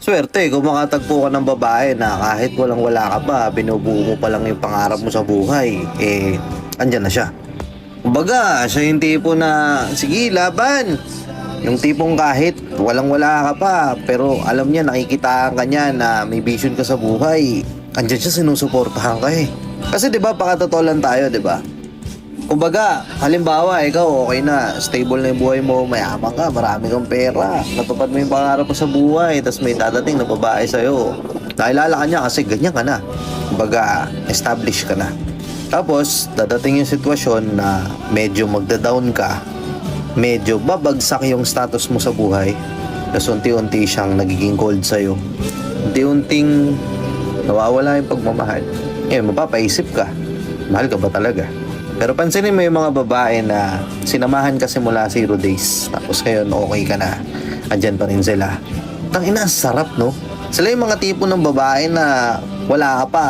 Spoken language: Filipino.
Swerte kung makatagpo ka ng babae na kahit walang-wala ka pa, binubuo mo pa lang yung pangarap mo sa buhay, andyan na siya. Kumbaga, siya yung tipo na, sige, laban. Yung tipong kahit walang-wala ka pa, pero alam niya, nakikitaan ka niya na may vision ka sa buhay. Andyan siya, sinusuportahan ka eh. Kasi 'di ba, pakatotoo lang tayo, 'di ba? Kumbaga, halimbawa, ikaw okay na, stable na yung buhay mo, mayaman ka, marami kang pera, natupad mo yung pangarap mo sa buhay, tapos may dadating na babae sa'yo. Nakilala ka niya kasi ganyan ka na. Kumbaga, established ka na. Tapos, dadating yung sitwasyon na medyo magda-down ka, medyo babagsak yung status mo sa buhay, tapos unti-unti siyang nagiging cold sa'yo. Unti-unting nawawala yung pagmamahal. Ngayon, mapapaisip ka, mahal ka ba talaga? Pero pansinin mo yung mga babae na sinamahan ka simula 0 days. Tapos ngayon, okay ka na. Andyan pa rin sila. Tangina, sarap, no? Sila yung mga tipo ng babae na wala ka pa.